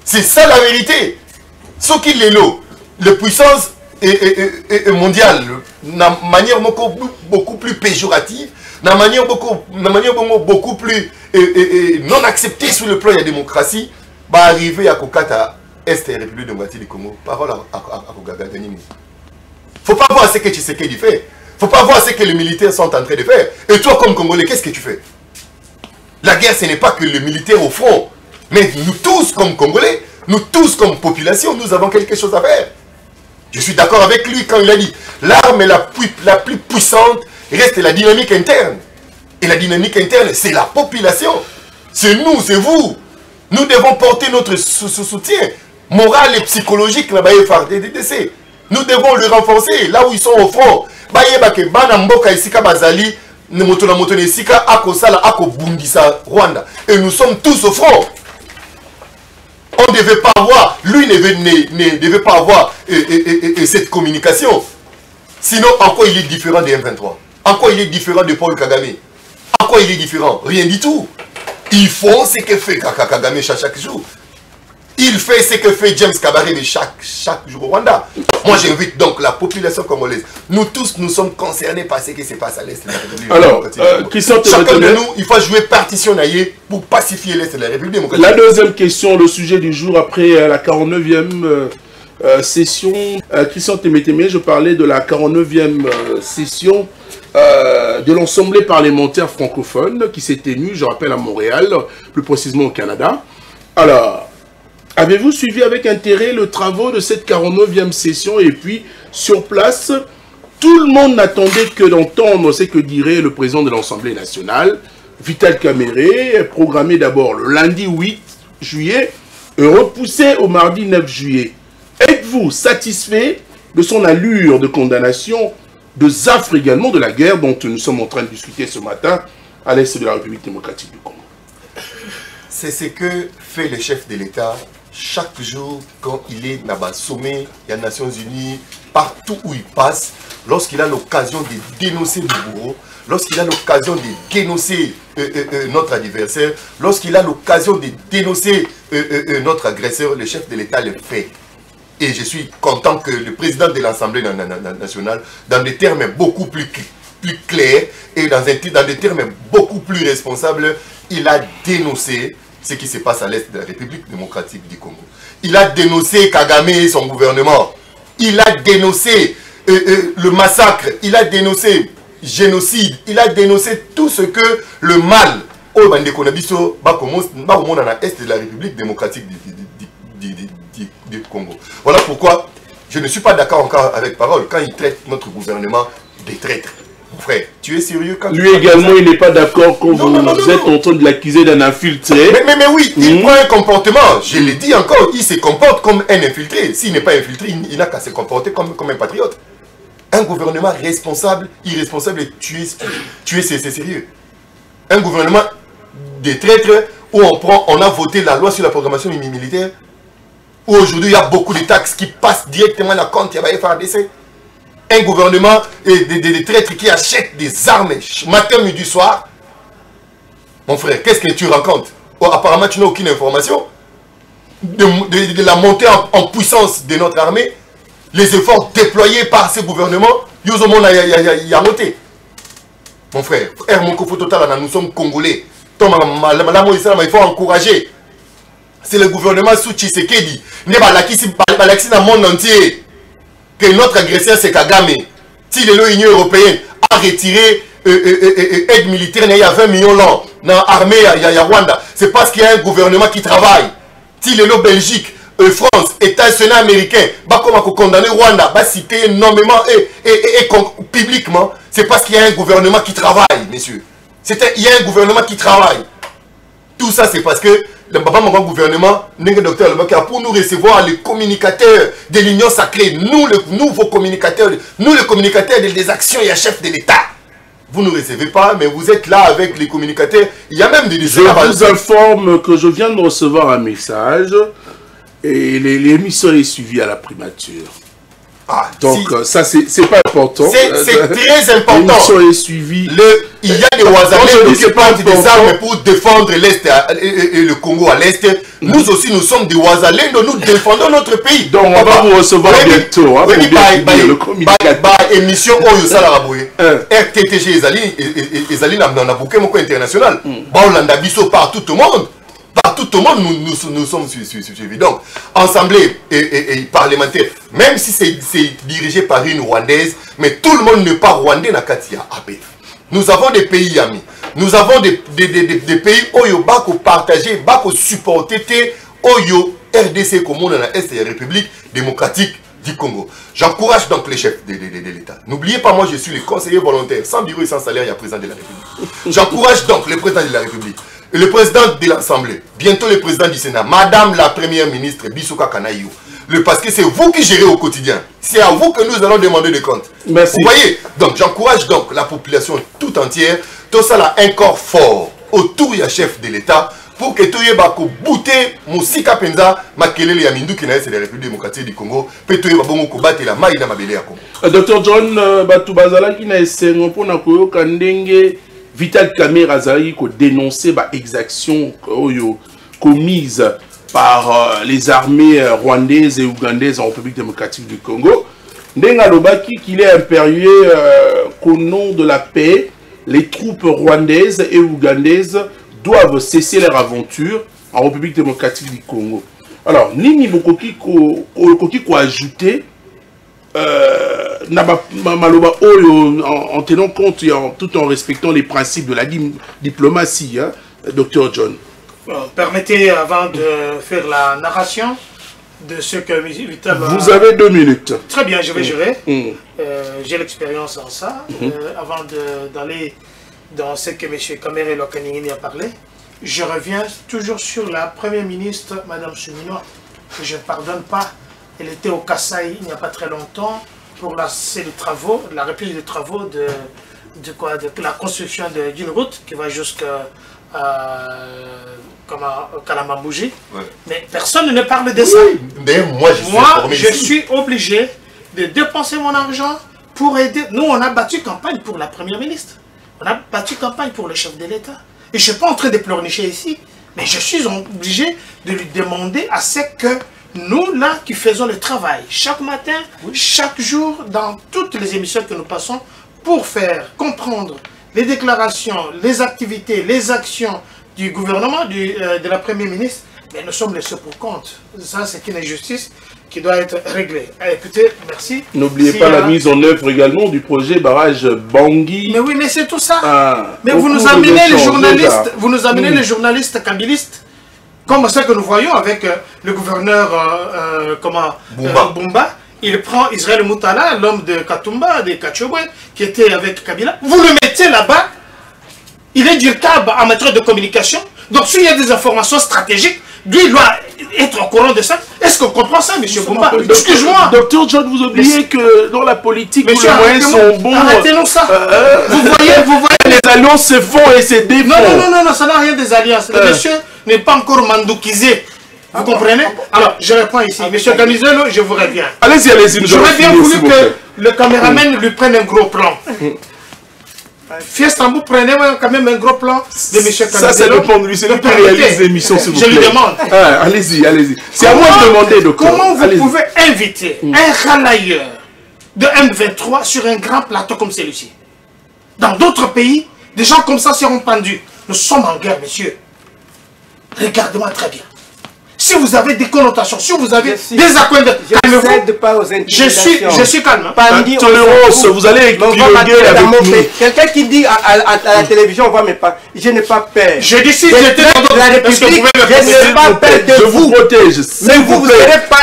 C'est ça la vérité. Ce qui est là, la puissance mondiale, de manière beaucoup plus péjorative, de manière beaucoup plus non acceptée sur le plan de la démocratie, va arriver à Kokata, Est et République démocratique du Congo. Parole à Kogagadani. Il ne faut pas voir ce que Tshisekedi fait. Il ne faut pas voir ce que les militaires sont en train de faire. Et toi, comme Congolais, qu'est-ce que tu fais? La guerre, ce n'est pas que les militaires au front. Mais nous tous, comme Congolais, nous tous, comme population, nous avons quelque chose à faire. Je suis d'accord avec lui quand il a dit l'arme la plus puissante reste la dynamique interne. Et la dynamique interne, c'est la population. C'est nous, c'est vous. Nous devons porter notre soutien moral et psychologique. Nous devons le renforcer là où ils sont au front. Et nous sommes tous au front. On ne devait pas avoir, lui ne devait pas avoir cette communication. Sinon, en quoi il est différent de M23? En quoi il est différent de Paul Kagame? À quoi il est différent? Rien du tout. Ils font ce que fait Kagame chaque jour. Il fait ce que fait James Kabarebe chaque jour au Rwanda. Moi, j'invite donc la population congolaise. Nous tous, nous sommes concernés par ce qui se passe à l'Est de la République. Alors, chacun de nous, il faut jouer partition pour pacifier l'Est de la République démocratique. La deuxième question, le sujet du jour après la 49e session. Christian Témétémé, je parlais de la 49e session de l'Assemblée parlementaire francophone qui s'est tenue, je rappelle, à Montréal, plus précisément au Canada. Alors, avez-vous suivi avec intérêt le travaux de cette 49e session? Et puis, sur place, tout le monde n'attendait que d'entendre ce que dirait le président de l'Assemblée nationale, Vital Kamerhe, programmé d'abord le lundi 8 juillet et repoussé au mardi 9 juillet. Êtes-vous satisfait de son allure de condamnation, de ZAFR également, de la guerre dont nous sommes en train de discuter ce matin à l'Est de la République démocratique du Congo? C'est ce que fait le chef de l'État chaque jour quand il est dans le sommet des Nations Unies, partout où il passe, lorsqu'il a l'occasion de dénoncer le bourreau, lorsqu'il a l'occasion de dénoncer notre adversaire, lorsqu'il a l'occasion de dénoncer notre agresseur, le chef de l'État le fait. Et je suis content que le président de l'Assemblée nationale, dans des termes beaucoup plus clairs et dans des termes beaucoup plus responsables, il a dénoncé ce qui se passe à l'Est de la République démocratique du Congo. Il a dénoncé Kagame et son gouvernement. Il a dénoncé le massacre. Il a dénoncé le génocide. Il a dénoncé tout ce que le mal au Bandekonabiso va dans l'Est de la République démocratique du Congo. Voilà pourquoi je ne suis pas d'accord encore avec Parole quand il traite notre gouvernement de traître. Mon frère, tu es sérieux quand lui également, il n'est pas d'accord quand vous êtes en train de l'accuser d'un infiltré. Mais oui, il prend un comportement, je l'ai dit encore, il se comporte comme un infiltré. S'il n'est pas infiltré, il n'a qu'à se comporter comme un patriote. Un gouvernement responsable, irresponsable, et tu es c'est sérieux. Un gouvernement des traîtres où on a voté la loi sur la programmation militaire, où aujourd'hui il y a beaucoup de taxes qui passent directement à la compte, il y a FARDC. Un gouvernement des traîtres qui achètent des armes matin, midi, soir. Mon frère, qu'est-ce que tu racontes? Apparemment, tu n'as aucune information de la montée en puissance de notre armée, les efforts déployés par ce gouvernement. Mon frère, nous sommes Congolais. Il faut encourager. C'est le gouvernement sous Tshisekedi. Il y a le monde entier que notre agresseur c'est Kagame. Si l'Union européenne a retiré aide militaire, il y a 20 millions là dans l'armée à Rwanda, c'est parce qu'il y a un gouvernement qui travaille. Si la Belgique, France, États-Unis américains, comme condamner Rwanda, citer énormément et publiquement, c'est parce qu'il y a un gouvernement qui travaille, messieurs. Il y a un gouvernement qui travaille. Tout ça, c'est parce que le gouvernement, pour nous recevoir les communicateurs de l'Union sacrée, nous, les nouveaux communicateurs, nous, les communicateurs des actions et chefs de l'État. Vous ne recevez pas, mais vous êtes là avec les communicateurs. Il y a même des... Je vous informe que je viens de recevoir un message et l'émission est suivie à la primature. Ah, donc si, ça c'est pas important. C'est très important. L'émission est suivie. Il y a des Ouazalais qui prennent des armes pour défendre l'Est et le Congo à l'Est. Nous aussi nous sommes des Ouazalais, nous défendons notre pays. Donc on va vous recevoir bientôt. Émission Oyo Salaraboué. RTTG Ezali n'a pas international. Baolanda Bisso partout au monde. Partout au monde, nous sommes suivis. Donc, assemblée et parlementaire, même si c'est dirigé par une Rwandaise, mais tout le monde n'est pas Rwandais dans Katia APF. Nous avons des pays amis. Nous avons des pays Oyo Bako partagé, Bako supporté, Oyo RDC comme on dans l'Est de la République démocratique du Congo. J'encourage donc les chefs de l'État. N'oubliez pas, moi je suis le conseiller volontaire, sans bureau et sans salaire, il y a président de la République. J'encourage donc le président de la République. Le président de l'Assemblée, bientôt le président du Sénat, Madame la Première ministre, Bissouka Kanaïou. Parce que c'est vous qui gérez au quotidien. C'est à vous que nous allons demander des comptes. Merci. Vous voyez? Donc j'encourage donc la population tout entière, tout ça là, un corps fort autour du chef de l'État pour que tout le monde bouter Moussika Penza, Makelele Yamindu qui est la République démocratique du Congo, pour que tout le monde battre la maïna mabélé à Congo. Dr John Batubazala qui n'a essayé pour Nakoyo Kandenge. Vital Kamerhe azali ko dénoncer ba exactions commises par les armées rwandaises et ougandaises en République démocratique du Congo. Ndenga lobaki qu'il est impérieux qu'au nom de la paix, les troupes rwandaises et ougandaises doivent cesser leur aventure en République démocratique du Congo. Alors, Nini Bokoki ko ajouter en tenant compte et tout en respectant les principes de la diplomatie, hein, Dr John. Permettez, avant de faire la narration de ce que Vital... Vous avez 2 minutes. Très bien, je vais gérer. J'ai l'expérience en ça. Avant d'aller dans ce que M. Kamerhe Lokaningini a parlé, je reviens toujours sur la Première ministre, Mme Souminois, que je ne pardonne pas. Elle était au Kasaï il n'y a pas très longtemps pour la reprise des travaux de la construction d'une route qui va jusqu'à Kalamambouji. Ouais. Mais personne ne parle de ça. Mais moi, je suis obligé de dépenser mon argent pour aider. Nous, on a battu campagne pour la Première ministre. On a battu campagne pour le chef de l'État. Et je ne suis pas en train de pleurnicher ici, mais je suis obligé de lui demander à ce que nous, là, qui faisons le travail, chaque matin, chaque jour, dans toutes les émissions que nous passons, pour faire comprendre les déclarations, les activités, les actions du gouvernement, de la Première ministre, mais nous sommes laissés pour compte. Ça, c'est une injustice qui doit être réglée. Écoutez, merci. N'oubliez pas la mise en œuvre également du projet barrage Bangui. Mais oui, mais c'est tout ça. Mais vous nous amenez les journalistes, les journalistes kabylistes, comme ça que nous voyons avec le gouverneur Bumba. Il prend Israël Moutala, l'homme de Katumba, de Kachobwe, qui était avec Kabila. Vous le mettez là-bas. Il est du câble en matière de communication. Donc s'il y a des informations stratégiques, lui, il doit être au courant de ça. Est-ce qu'on comprend ça, M. Bumba? Excuse-moi. Docteur John, vous oubliez que dans la politique, les moyens sont bons. Arrêtez-nous ça. Vous voyez, les alliances se font et se défont. Non, ça n'a rien des alliances. Le monsieur n'est pas encore mandoukisé. Vous comprenez? Alors, je réponds ici. Monsieur Gamizelo, je vous reviens. Allez-y. J'aurais bien voulu que le caméraman lui prenne un gros plan. Fiestambo prenait quand même un gros plan de M. Gamizelo. Ça dépend de lui. C'est lui qui réalise l'émission, s'il vous plaît. Je lui demande. Allez-y. C'est à moi de demander, docteur. Comment vous pouvez inviter un ralailleur de M23 sur un grand plateau comme celui-ci? Dans d'autres pays, des gens comme ça seront pendus. Nous sommes en guerre, monsieur. Regardez-moi très bien. Si vous avez des connotations, si vous avez des accords de... Je suis calme. Tolérance, vous allez épiloguer avec nous. Quelqu'un qui dit à la télévision, je n'ai pas peur. Je dis si j'étais dans la République, je n'ai pas peur de vous. Je vous protège. Mais vous serez pas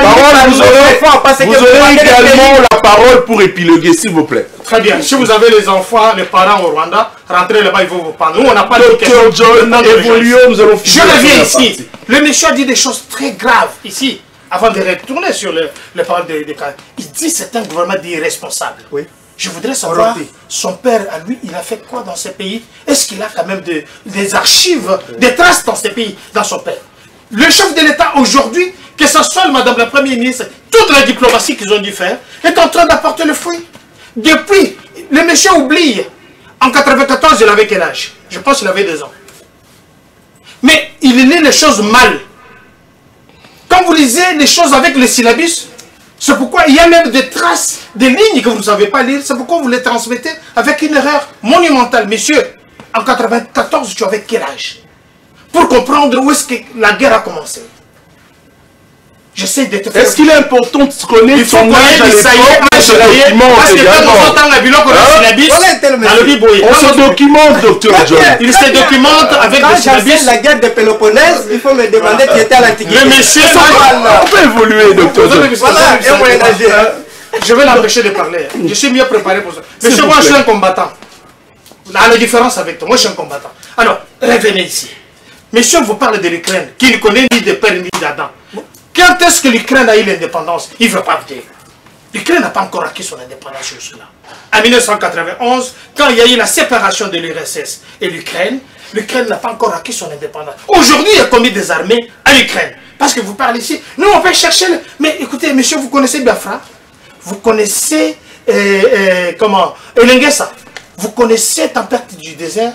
vous aurez également la parole pour épiloguer, s'il vous plaît. Très bien. Si vous avez les enfants, les parents au Rwanda, rentrez là-bas, ils vont vous parler. Nous, on n'a pas de question. Docteur John, évoluons, nous allons finir. Je reviens ici. Le monsieur a dit des choses très graves ici, avant de retourner sur les paroles des cas. Il dit que c'est un gouvernement d'irresponsable. Oui. Je voudrais savoir, son père, à lui, il a fait quoi dans ce pays? Est-ce qu'il a quand même des archives, des traces dans ce pays, dans son père? Le chef de l'État, aujourd'hui, que ce soit Madame la Première ministre, toute la diplomatie qu'ils ont dû faire, est en train d'apporter le fruit. Depuis, le monsieur oublie. En 1994, il avait quel âge? Je pense qu'il avait 2 ans. Mais il lit les choses mal. Quand vous lisez les choses avec le syllabus, c'est pourquoi il y a même des traces, des lignes que vous ne savez pas lire. C'est pourquoi vous les transmettez avec une erreur monumentale. Monsieur, en 1994, tu avais quel âge? Pour comprendre où est-ce que la guerre a commencé. J'essaie de te faire... Est-ce qu'il est important de se connaître son âge à l'époque? Parce que quand on entend la bilan qu'on a syllabus, on se documente, docteur John. Il se documente avec le syllabus. La guerre de Péloponnèse, il faut me demander qui était à l'Antiquité. Le monsieur... On peut évoluer, docteur John. Voilà, un moyen âgé. Je vais l'empêcher de parler. Je suis mieux préparé pour ça. Monsieur, moi, je suis un combattant. À la différence avec toi, moi, je suis un combattant. Alors, revenez ici. Monsieur vous parle de l'Ukraine, qui ne connaît ni de père ni d'Adam. Quand est-ce que l'Ukraine a eu l'indépendance? Il ne veut pas dire. L'Ukraine n'a pas encore acquis son indépendance jusque-là. En 1991, quand il y a eu la séparation de l'URSS et l'Ukraine n'a pas encore acquis son indépendance. Aujourd'hui, il y a commis des armées à l'Ukraine. Parce que vous parlez ici. Nous, on peut chercher... Mais écoutez, monsieur, vous connaissez Biafra? Vous connaissez... Elengesa? Vous connaissez Tempête du désert?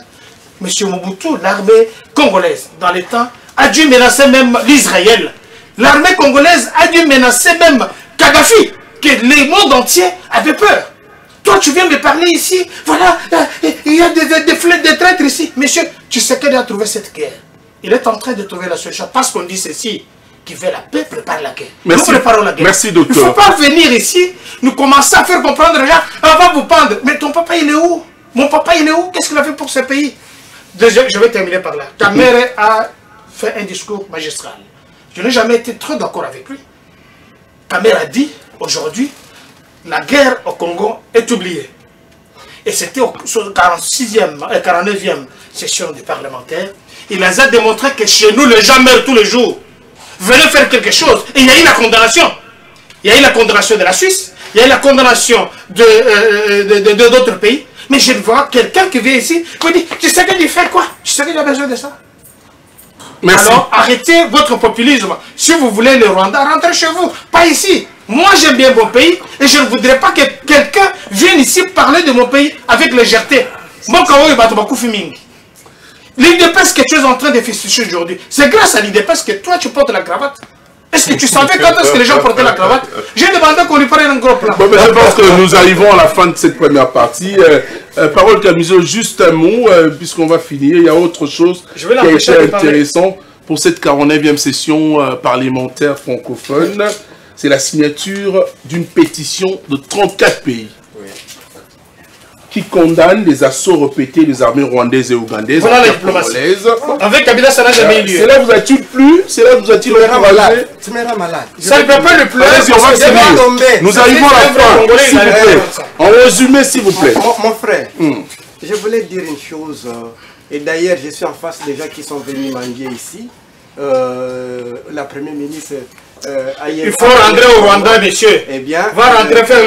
M. Mobutu, l'armée congolaise, dans les temps, a dû menacer même l'Israël. L'armée congolaise a dû menacer même Kadhafi, que le monde entier avait peur. Toi, tu viens me parler ici, voilà, il y a des traîtres ici. Monsieur, tu sais qu'il a trouvé cette guerre. Il est en train de trouver la solution. Parce qu'on dit ceci, qui veut la paix, prépare la guerre. Merci. Nous préparons la guerre. Merci, docteur. Il ne faut pas venir ici, nous commencer à faire comprendre les gens, on va vous pendre. Mais ton papa, il est où? Mon papa, il est où? Qu'est-ce qu'il a fait pour ce pays? Déjà, je vais terminer par là. Ta mère a fait un discours magistral. Je n'ai jamais été trop d'accord avec lui. Ta mère a dit, aujourd'hui, la guerre au Congo est oubliée. Et c'était au 49e session du parlementaire. Il les a démontré que chez nous, les gens meurent tous les jours. Venez faire quelque chose. Et il y a eu la condamnation. Il y a eu la condamnation de la Suisse. Il y a eu la condamnation d'autres pays. Mais je vois quelqu'un qui vient ici, qui me dit, tu sais qu'il fait quoi? Tu sais qu'il a besoin de ça? Merci. Alors, arrêtez votre populisme. Si vous voulez le Rwanda, rentrez chez vous, pas ici. Moi, j'aime bien mon pays et je ne voudrais pas que quelqu'un vienne ici parler de mon pays avec légèreté. L'IDPS que tu es en train de ficher aujourd'hui, c'est grâce à l'IDPS que toi, tu portes la cravate. Est-ce que tu savais quand est-ce que les gens portaient la cravate? J'ai demandé qu'on lui prenne un gros plan. Bon, mais je pense que nous arrivons à la fin de cette première partie. Parole Camiso, juste un mot, puisqu'on va finir. Il y a autre chose qui a été intéressant pour cette 49e session parlementaire francophone. C'est la signature d'une pétition de 34 pays qui condamne les assauts répétés des armées rwandaises et ougandaises. Voilà la diplomatie. Avec Kabila, ça n'a jamais eu lieu. C'est là vous a-t-il plu? C'est là vous a-t-il encouragé? Tu me rends malade. Ça ne peut pas le pleurer. Allez-y, on va finir. Nous arrivons à la fin. S'il vous plaît. En résumé, s'il vous plaît. Mon frère, je voulais dire une chose. Et d'ailleurs, je suis en face des gens qui sont venus mendier ici. La première ministre... il faut rentrer au Rwanda, monsieur. Eh bien, va rentrer faire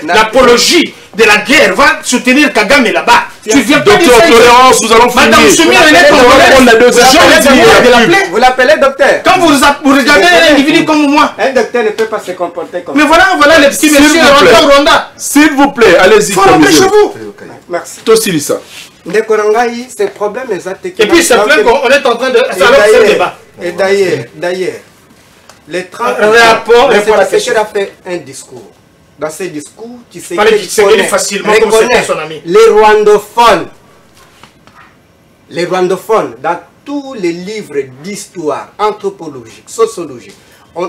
l'apologie de la guerre. Va soutenir Kagame là-bas. Tu viens pas Docteur Tolérance, nous allons finir. Madame Soumia, elle est vous l'appelez docteur. Quand vous regardez un individu comme moi. Un docteur ne peut pas se comporter comme ça. Mais voilà les petits messieurs rentrés au Rwanda. S'il vous plaît, allez-y. Il faut rentrer chez vous. Merci. Tosilisa. Ndekorangai, c'est problème exact. Et puis c'est plein qu'on est en train de faire ce débat. Et d'ailleurs, les 30 rapport, c'est parce qu'il a fait un discours. Dans ce discours, tu sais qu'il facilement comme c'était son ami. Les rwandophones, dans tous les livres d'histoire anthropologique, sociologique,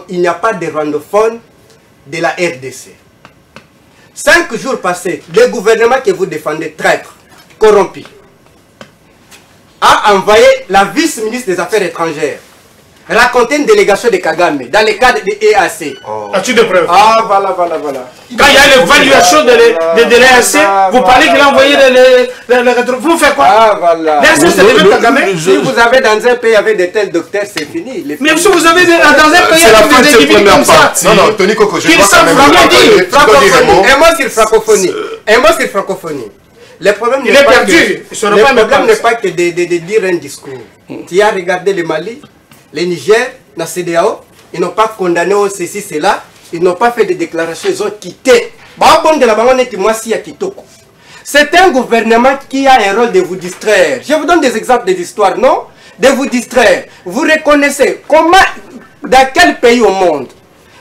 il n'y a pas de rwandophones de la RDC. 5 jours passés, le gouvernement que vous défendez, traître, corrompu, a envoyé la vice-ministre des Affaires étrangères raconter une délégation de Kagame dans le cadre de l'EAC. As-tu des preuves? Ah, voilà. Quand il y a l'évaluation de l'EAC, vous parlez qu'il a envoyé vous faites quoi? Ah, voilà. L'EAC, c'est le même Kagame. Si vous avez dans un pays avec de tels docteurs, c'est fini. Mais si vous avez dans un pays avec des individus comme ça, non, Tony Coco, je qu'ils savent vraiment dire. Un mot sur francophonie. Le problème n'est pas que de dire un discours. Tu as regardé le Mali, le Niger, la CEDEAO, ils n'ont pas condamné ceci, cela, ils n'ont pas fait de déclarations, ils ont quitté. C'est un gouvernement qui a un rôle de vous distraire. Je vous donne des exemples d'histoire, non? De vous distraire. Vous reconnaissez comment, dans quel pays au monde,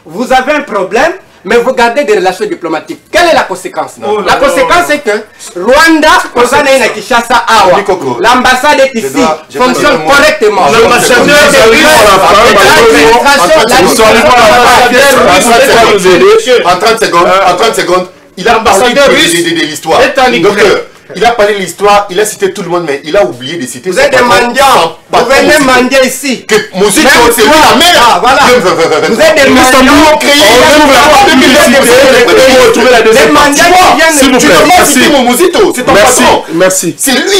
vous avez un problème, mais vous gardez des relations diplomatiques. Quelle est la conséquence? La conséquence est que Rwanda, l'ambassade est ici, fonctionne correctement. L'ambassadeur en 30 secondes, il a parlé de l'histoire. Il a parlé de l'histoire, il a cité tout le monde, mais il a oublié de citer. Vous êtes des mendiants. Vous venez mendier ici. Que Mouzito, c'est lui la mère. Voilà. Vous êtes des mendiants. S'il vous plaît, merci. C'est ton patron. Merci. C'est lui.